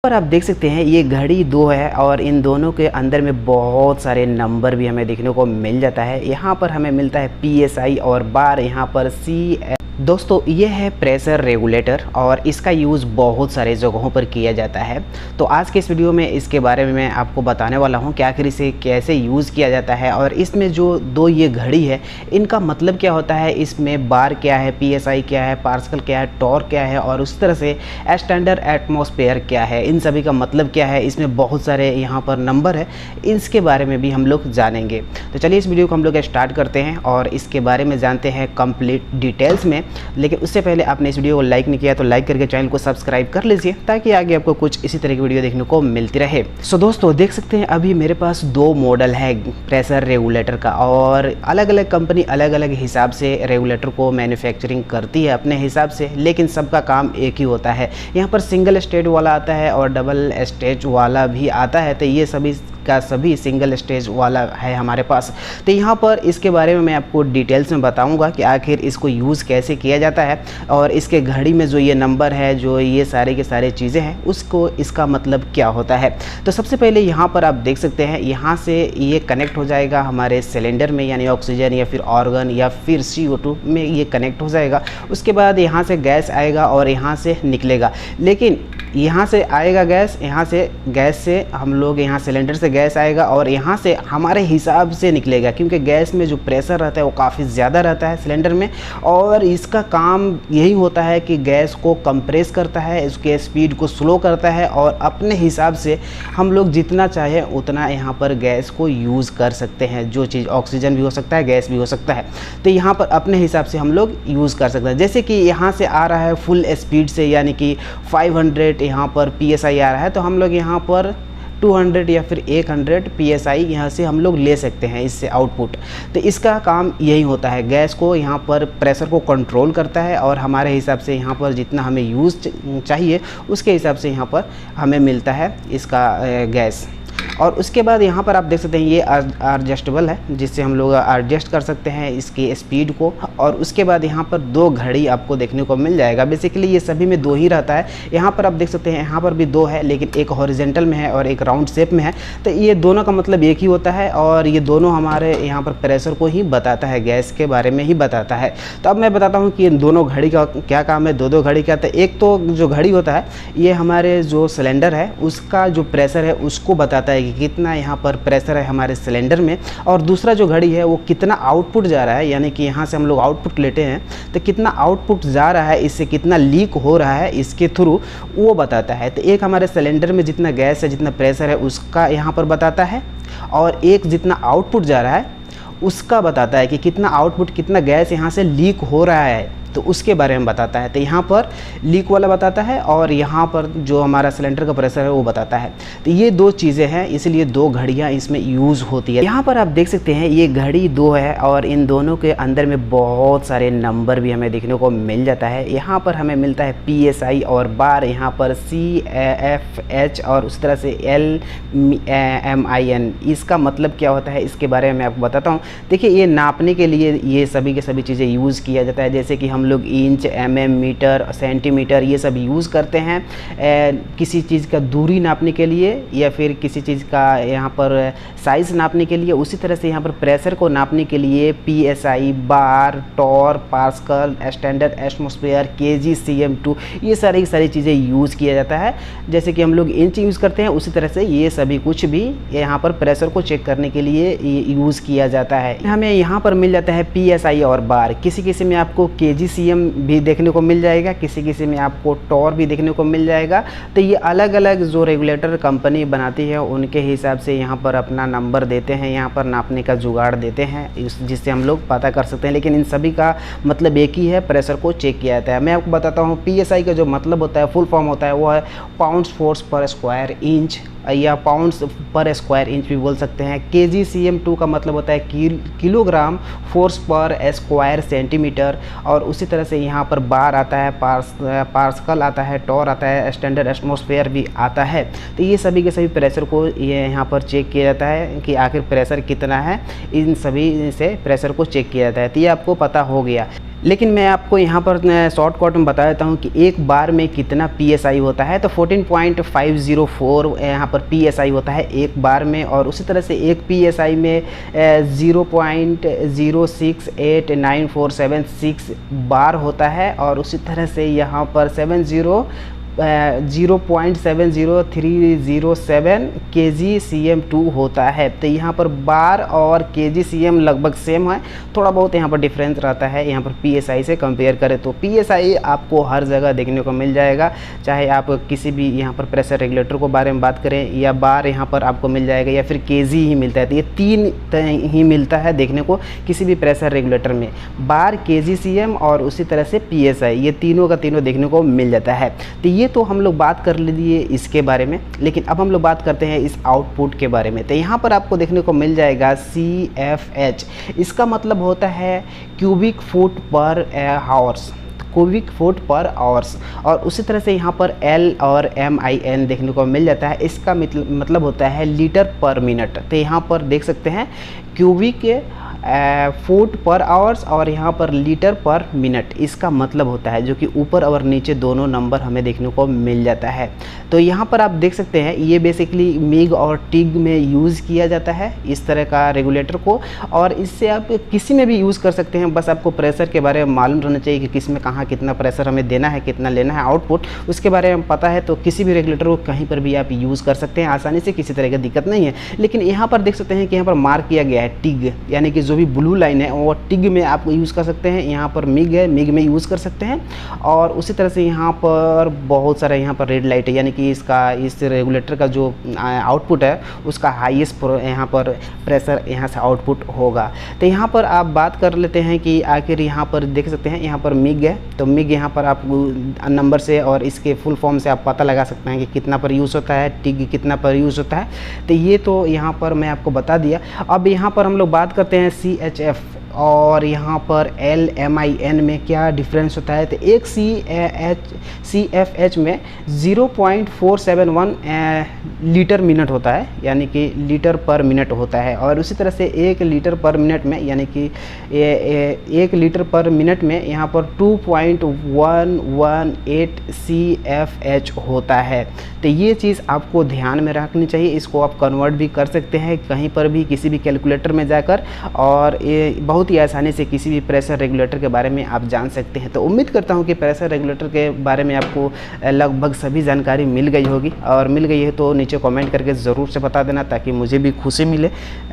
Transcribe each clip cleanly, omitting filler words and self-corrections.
और आप देख सकते हैं ये घड़ी दो है और इन दोनों के अंदर में बहुत सारे नंबर भी हमें देखने को मिल जाता है। यहाँ पर हमें मिलता है PSI और बार यहाँ पर C। दोस्तों ये है प्रेशर रेगुलेटर और इसका यूज़ बहुत सारे जगहों पर किया जाता है। तो आज के इस वीडियो में इसके बारे में मैं आपको बताने वाला हूँ कि आखिर इसे कैसे यूज़ किया जाता है और इसमें जो दो ये घड़ी है इनका मतलब क्या होता है, इसमें बार क्या है, PSI क्या है, पास्कल क्या है, टॉर्क क्या है और उस तरह से स्टैंडर्ड एटमॉस्फेयर क्या है, इन सभी का मतलब क्या है। इसमें बहुत सारे यहाँ पर नंबर है, इसके बारे में भी हम लोग जानेंगे। तो चलिए इस वीडियो को हम लोग स्टार्ट करते हैं और इसके बारे में जानते हैं कंप्लीट डिटेल्स में। लेकिन उससे पहले आपने इस वीडियो को लाइक नहीं किया तो लाइक करके चैनल को सब्सक्राइब कर लीजिए ताकि आगे आपको कुछ इसी तरह की वीडियो देखने को मिलती रहे। सो दोस्तों देख सकते हैं अभी मेरे पास दो मॉडल है प्रेशर रेगुलेटर का और अलग अलग कंपनी अलग अलग हिसाब से रेगुलेटर को मैन्युफैक्चरिंग करती है अपने हिसाब से, लेकिन सबका काम एक ही होता है। यहाँ पर सिंगल स्टेज वाला आता है और डबल स्टेज वाला भी आता है। तो ये सभी का सभी सिंगल स्टेज वाला है हमारे पास। तो यहाँ पर इसके बारे में मैं आपको डिटेल्स में बताऊंगा कि आखिर इसको यूज़ कैसे किया जाता है और इसके घड़ी में जो ये नंबर है, जो ये सारे के सारे चीज़ें हैं, उसको इसका मतलब क्या होता है। तो सबसे पहले यहाँ पर आप देख सकते हैं यहाँ से ये कनेक्ट हो जाएगा हमारे सिलेंडर में, यानी ऑक्सीजन या फिर ऑर्गन या फिर CO2 में ये कनेक्ट हो जाएगा। उसके बाद यहाँ से गैस आएगा और यहाँ से निकलेगा। लेकिन यहाँ से आएगा गैस, यहाँ से गैस से हम लोग यहाँ सिलेंडर से गैस आएगा और यहाँ से हमारे हिसाब से निकलेगा, क्योंकि गैस में जो प्रेशर रहता है वो काफ़ी ज़्यादा रहता है सिलेंडर में और इसका काम यही होता है कि गैस को कंप्रेस करता है, उसके स्पीड को स्लो करता है और अपने हिसाब से हम लोग जितना चाहे उतना यहाँ पर गैस को यूज़ कर सकते हैं। जो चीज़ ऑक्सीजन भी हो सकता है, गैस भी हो सकता है, तो यहाँ पर अपने हिसाब से हम लोग यूज़ कर सकते हैं। जैसे कि यहाँ से आ रहा है फुल स्पीड से, यानी कि 500 यहाँ पर PSI आ रहा है, तो हम लोग यहाँ पर 200 या फिर 100 PSI यहाँ से हम लोग ले सकते हैं इससे आउटपुट। तो इसका काम यही होता है, गैस को यहाँ पर प्रेशर को कंट्रोल करता है और हमारे हिसाब से यहाँ पर जितना हमें यूज़ चाहिए उसके हिसाब से यहाँ पर हमें मिलता है इसका गैस। और उसके बाद यहाँ पर आप देख सकते हैं ये एडजस्टेबल है, जिससे हम लोग एडजस्ट कर सकते हैं इसकी स्पीड को। और उसके बाद यहाँ पर दो घड़ी आपको देखने को मिल जाएगा। बेसिकली ये सभी में दो ही रहता है। यहाँ पर आप देख सकते हैं यहाँ पर भी दो है, लेकिन एक हॉरिजॉन्टल में है और एक राउंड शेप में है। तो ये दोनों का मतलब एक ही होता है और ये दोनों हमारे यहाँ पर प्रेशर को ही बताता है, गैस के बारे में ही बताता है। तो अब मैं बताता हूँ कि इन दोनों घड़ी का क्या काम है, दो घड़ी का। तो एक तो जो घड़ी होता है ये हमारे जो सिलेंडर है उसका जो प्रेशर है उसको बताता है कि कितना यहाँ पर प्रेशर है हमारे सिलेंडर में, और दूसरा जो घड़ी है वो कितना आउटपुट जा रहा है, यानी कि यहाँ से हम लोग आउटपुट लेते हैं तो कितना आउटपुट जा रहा है, इससे कितना लीक हो रहा है इसके थ्रू, वो बताता है। तो एक हमारे सिलेंडर में जितना गैस है, जितना प्रेशर है उसका यहाँ पर बताता है, और एक जितना आउटपुट जा रहा है उसका बताता है कि कितना आउटपुट, कितना गैस यहाँ से लीक हो रहा है, तो उसके बारे में बताता है। तो यहाँ पर लीक वाला बताता है और यहाँ पर जो हमारा सिलेंडर का प्रेशर है वो बताता है। तो ये दो चीज़ें हैं, इसलिए दो घड़ियाँ इसमें यूज़ होती है। यहाँ पर आप देख सकते हैं ये घड़ी दो है और इन दोनों के अंदर में बहुत सारे नंबर भी हमें देखने को मिल जाता है। यहाँ पर हमें मिलता है PSI और बार यहाँ पर CFH और उस तरह से LMIN। इसका मतलब क्या होता है इसके बारे में मैं आपको बताता हूँ। देखिए ये नापने के लिए ये सभी के सभी चीज़ें यूज़ किया जाता है। जैसे कि हम लोग इंच, mm, मीटर, सेंटीमीटर ये सब यूज़ करते हैं किसी चीज़ का दूरी नापने के लिए या फिर किसी चीज़ का यहाँ पर साइज़ नापने के लिए। उसी तरह से यहाँ पर प्रेशर को नापने के लिए PSI, bar, torr, pascal, standard atmosphere, kg, cm2 ये सारी चीज़ें यूज़ किया जाता है। जैसे कि हम लोग इंच यूज़ करते हैं उसी तरह से ये सभी कुछ भी यहाँ पर प्रेशर को चेक करने के लिए यूज़ किया जाता है। हमें यहाँ पर मिल जाता है PSI और बार। किसी किसी में आपको kg, cm भी देखने को मिल जाएगा, किसी किसी में आपको टॉर भी देखने को मिल जाएगा। तो ये अलग अलग जो रेगुलेटर कंपनी बनाती है उनके हिसाब से यहाँ पर अपना नंबर देते हैं, यहाँ पर नापने का जुगाड़ देते हैं जिससे हम लोग पता कर सकते हैं। लेकिन इन सभी का मतलब एक ही है, प्रेशर को चेक किया जाता है। मैं आपको बताता हूँ PSI का जो मतलब होता है, फुल फॉर्म होता है वो है पाउंड्स फोर्स पर स्क्वायर इंच या पाउंड्स पर स्क्वायर इंच भी बोल सकते हैं। kg, cm2 का मतलब होता है किलोग्राम फोर्स पर स्क्वायर सेंटीमीटर। और उसी तरह से यहाँ पर बार आता है, पास्कल आता है, टॉर आता है, स्टैंडर्ड एटमॉस्फेयर भी आता है। तो ये सभी के सभी प्रेशर को ये यहाँ पर चेक किया जाता है कि आखिर प्रेशर कितना है, इन सभी से प्रेशर को चेक किया जाता है। तो ये आपको पता हो गया। लेकिन मैं आपको यहाँ पर शॉर्टकट में बता देता हूँ कि एक बार में कितना PSI होता है। तो 14.504 यहाँ पर PSI होता है एक बार में, और उसी तरह से एक PSI में 0.068947 बार होता है, और उसी तरह से यहाँ पर 0.70307 kgcm2 होता है। तो यहाँ पर बार और kgcm लगभग सेम है, थोड़ा बहुत यहाँ पर डिफरेंस रहता है यहाँ पर PSI से कंपेयर करें तो। PSI आपको हर जगह देखने को मिल जाएगा, चाहे आप किसी भी यहाँ पर प्रेशर रेगुलेटर को बारे में बात करें, या बार यहाँ पर आपको मिल जाएगा, या फिर kg ही मिलता है। तो ये तीन ही मिलता है देखने को किसी भी प्रेशर रेगुलेटर में, बार, kgcm और उसी तरह से PSI, ये तीनों का तीनों देखने को मिल जाता है। तो ये तो हम लोग बात कर लिए इसके बारे में, लेकिन अब हम लोग बात करते हैं इस आउटपुट के बारे में। तो यहाँ पर आपको देखने को मिल जाएगा CFH, इसका मतलब होता है क्यूबिक फुट पर हावर्स, क्यूबिक फुट पर आवर्स, और उसी तरह से यहाँ पर L और MIN देखने को मिल जाता है। इसका मतलब होता है लीटर पर मिनट। तो यहाँ पर देख सकते हैं क्यूबिक फुट पर आवर्स और यहाँ पर लीटर पर मिनट, इसका मतलब होता है, जो कि ऊपर और नीचे दोनों नंबर हमें देखने को मिल जाता है। तो यहाँ पर आप देख सकते हैं ये बेसिकली मिग और टिग में यूज़ किया जाता है इस तरह का रेगुलेटर को, और इससे आप किसी में भी यूज़ कर सकते हैं। बस आपको प्रेशर के बारे में मालूम रहना चाहिए कि किस में कहाँ कितना प्रेशर हमें देना है, कितना लेना है आउटपुट, उसके बारे में पता है तो किसी भी रेगुलेटर को कहीं पर भी आप यूज़ कर सकते हैं आसानी से, किसी तरह की दिक्कत नहीं है। लेकिन यहाँ पर देख सकते हैं कि यहाँ पर मार्क किया गया है टिग, यानी कि जो भी ब्लू लाइन है वो टिग में आप यूज़ कर सकते हैं। यहाँ पर मिग है, मिग में यूज़ कर सकते हैं। और उसी तरह से यहाँ पर बहुत सारा यहाँ पर रेड लाइट है, यानी कि इसका इस रेगुलेटर का जो आउटपुट है उसका हाईएस्ट यहाँ पर प्रेशर यहाँ से आउटपुट होगा। तो यहाँ पर आप बात कर लेते हैं कि आखिर यहाँ पर देख सकते हैं यहाँ पर मिग है, तो मिग यहाँ पर आप नंबर से और इसके फुल फॉर्म से आप पता लगा सकते हैं कि कितना पर यूज़ होता है, टिग कितना पर यूज़ होता है। तो ये तो यहाँ पर मैं आपको बता दिया। अब यहाँ पर हम लोग बात करते हैं CHF और यहाँ पर LMIN में क्या डिफरेंस होता है। तो एक CFH में 0.471 लीटर मिनट होता है, यानी कि लीटर पर मिनट होता है, और उसी तरह से 1 लीटर पर मिनट में, यानी कि 1 लीटर पर मिनट में यहाँ पर 2.118 CFH होता है। तो ये चीज़ आपको ध्यान में रखनी चाहिए। इसको आप कन्वर्ट भी कर सकते हैं कहीं पर भी किसी भी कैलकुलेटर में जाकर, और ये बहुत ही आसानी से किसी भी प्रेशर रेगुलेटर के बारे में आप जान सकते हैं। तो उम्मीद करता हूं कि प्रेशर रेगुलेटर के बारे में आपको लगभग सभी जानकारी मिल गई होगी, और मिल गई है तो नीचे कमेंट करके ज़रूर से बता देना, ताकि मुझे भी खुशी मिले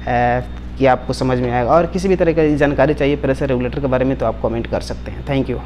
कि आपको समझ में आएगा। और किसी भी तरह की जानकारी चाहिए प्रेशर रेगुलेटर के बारे में तो आप कमेंट कर सकते हैं। Thank you.